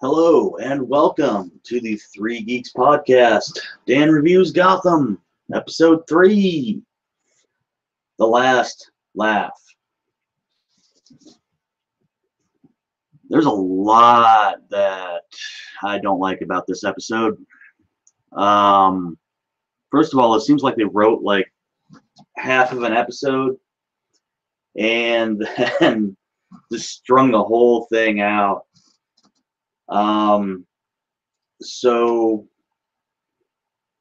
Hello and welcome to the Three Geeks podcast. Dan reviews Gotham, episode 3, The Last Laugh. There's a lot that I don't like about this episode. First of all, it seems like they wrote like half of an episode and then just strung the whole thing out. So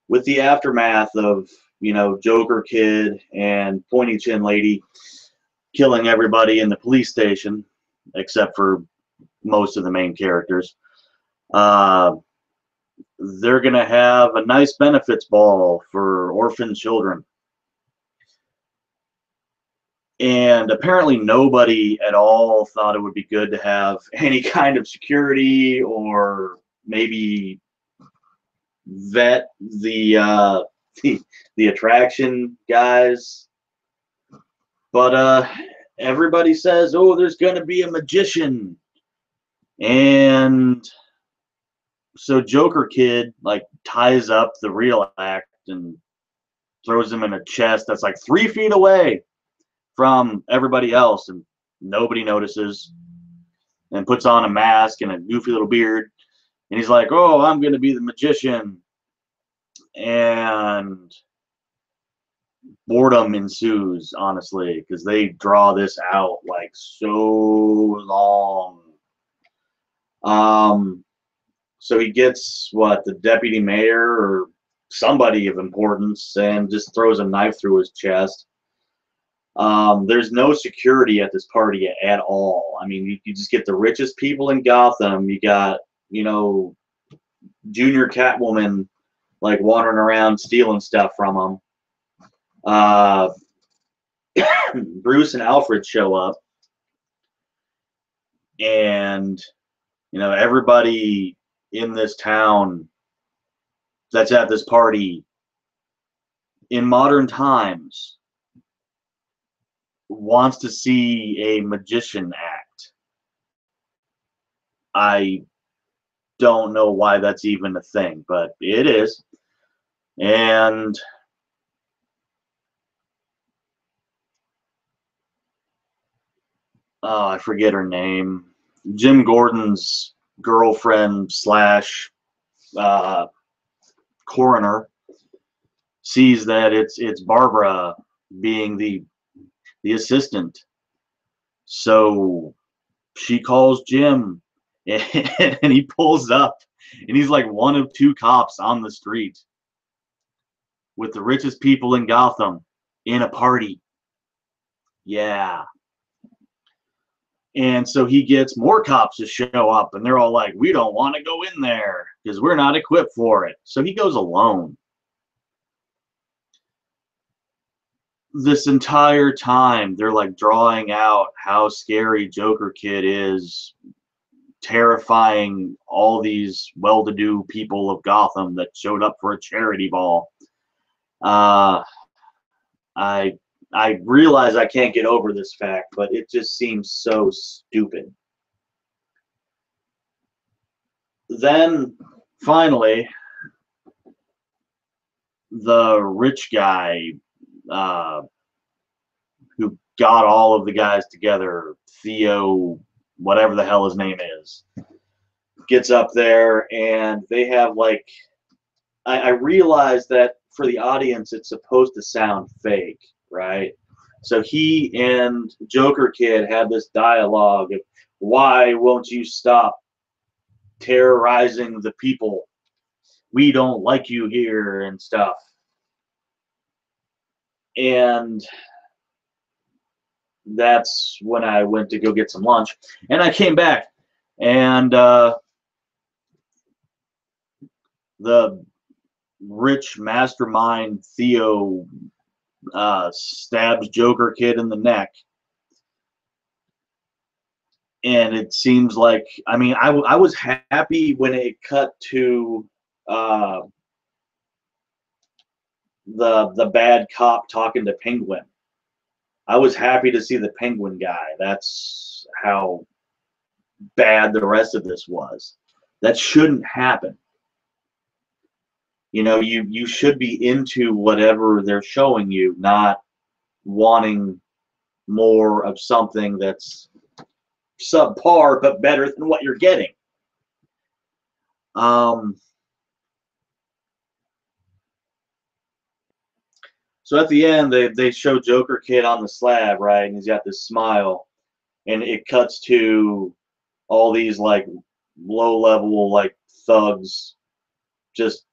with the aftermath of, Joker Kid and Pointy Chin Lady killing everybody in the police station, except for most of the main characters, they're going to have a nice benefits ball for orphan children. And apparently nobody at all thought it would be good to have any kind of security or maybe vet the attraction guys. But everybody says, oh, there's going to be a magician. And so Joker Kid like ties up the real act and throws him in a chest that's like 3 feet away from everybody else, and nobody notices, and puts on a mask and a goofy little beard, and he's like, oh, I'm going to be the magician. And boredom ensues, honestly, because they draw this out like so long. So he gets the deputy mayor or somebody of importance and just throws a knife through his chest. There's no security at this party at all. I mean, you just get the richest people in Gotham. You got, Junior Catwoman like wandering around stealing stuff from them. Bruce and Alfred show up, and everybody in this town that's at this party in modern times wants to see a magician act. I don't know why that's even a thing, but it is. And I forget her name. Jim Gordon's girlfriend slash coroner sees that it's Barbara being the assistant. So she calls Jim, and he pulls up, and he's like one of 2 cops on the street with the richest people in Gotham in a party. Yeah. And so he gets more cops to show up, and they're all like, we don't want to go in there because we're not equipped for it. So he goes alone. This entire time, they're like drawing out how scary Joker Kid is, terrifying all these well-to-do people of Gotham that showed up for a charity ball. I realize I can't get over this fact, but it just seems so stupid. Then, finally, the rich guy who got all of the guys together, Theo, whatever the hell his name is, gets up there, and they have like, I realize that for the audience it's supposed to sound fake, right? So he and Joker Kid had this dialogue of, why won't you stop terrorizing the people? We don't like you here and stuff. And that's when I went to go get some lunch, and I came back, and the rich mastermind Theo stabs Joker Kid in the neck. And it seems like, I mean, I was happy when it cut to the bad cop talking to Penguin. I was happy to see the Penguin guy. That's how bad the rest of this was. That shouldn't happen. You know, you should be into whatever they're showing you, not wanting more of something that's subpar but better than what you're getting. So at the end, they show Joker Kid on the slab, right, and he's got this smile, and it cuts to all these like low level like thugs just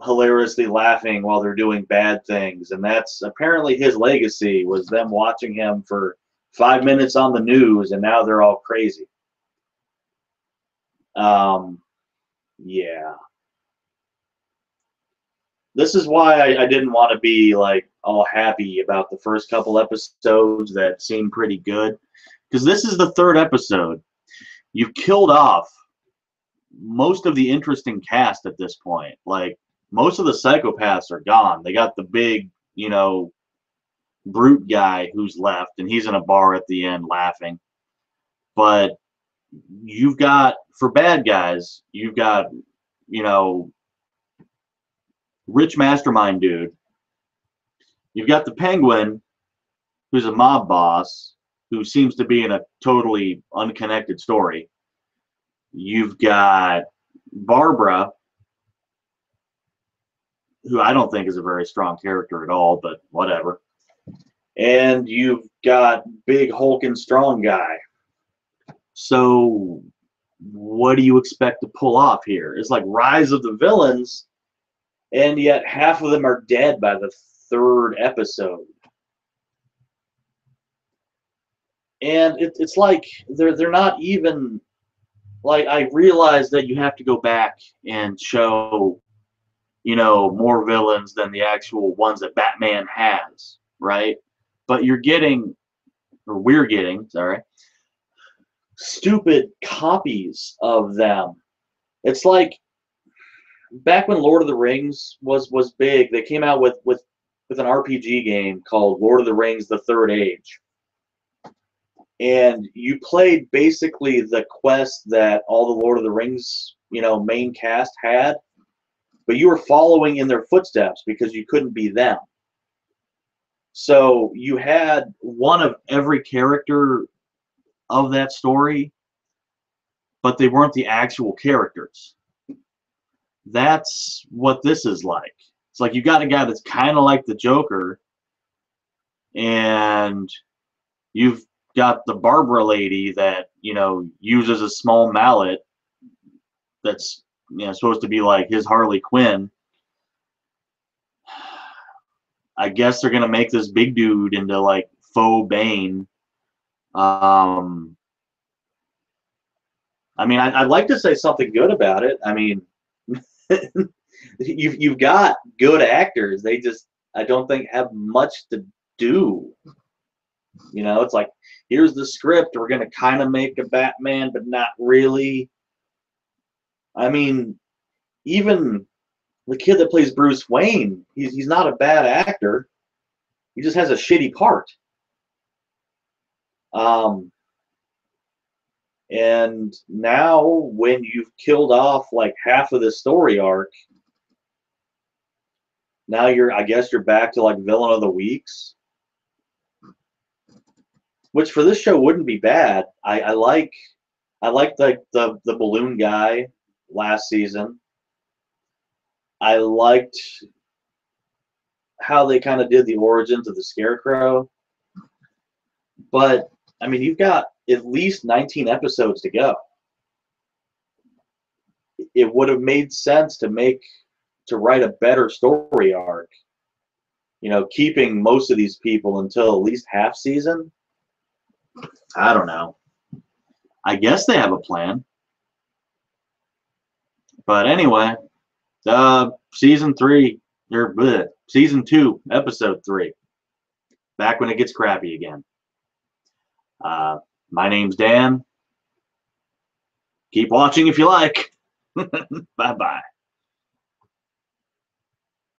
hilariously laughing while they're doing bad things, and that's apparently his legacy, was them watching him for 5 minutes on the news, and now they're all crazy. Yeah. This is why I didn't want to be like all happy about the first couple episodes that seemed pretty good, because this is the third episode. You've killed off most of the interesting cast at this point. Like, most of the psychopaths are gone. They got the big, you know, brute guy who's left, and he's in a bar at the end laughing. But you've got, for bad guys, you've got, you know, rich mastermind dude. You've got the Penguin, who's a mob boss, who seems to be in a totally unconnected story. You've got Barbara, who I don't think is a very strong character at all, but whatever. And you've got big Hulk and strong guy. So what do you expect to pull off here? It's like Rise of the Villains, and yet half of them are dead by the third episode. And it's like they're not even, like, I realize that you have to go back and show, you know, more villains than the actual ones that Batman has, right? But you're getting, or we're getting, sorry, stupid copies of them. It's like back when Lord of the Rings was big, they came out with an RPG game called Lord of the Rings: The Third Age. And you played basically the quest that all the Lord of the Rings, you know, main cast had, but you were following in their footsteps because you couldn't be them. So you had one of every character of that story, but they weren't the actual characters. That's what this is like. It's like you got a guy that's kind of like the Joker, and you've got the Barbara lady that, you know, uses a small mallet that's, you know, supposed to be like his Harley Quinn. I guess they're gonna make this big dude into like faux Bane. I mean, I'd like to say something good about it. I mean, you've got good actors. They just, I don't think, have much to do. You know, it's like, here's the script. We're gonna kind of make a Batman, but not really. I mean, even the kid that plays Bruce Wayne, he's not a bad actor. He just has a shitty part. And now when you've killed off like half of the story arc, now I guess you're back to like villain of the weeks, which for this show wouldn't be bad. I like the balloon guy last season. I liked how they kind of did the origins of the Scarecrow. But, I mean, you've got at least 19 episodes to go. It would have made sense to write a better story arc. You know, keeping most of these people until at least half season. I don't know. I guess they have a plan. But anyway, season 2, episode 3. Back when it gets crappy again. My name's Dan. Keep watching if you like. Bye-bye.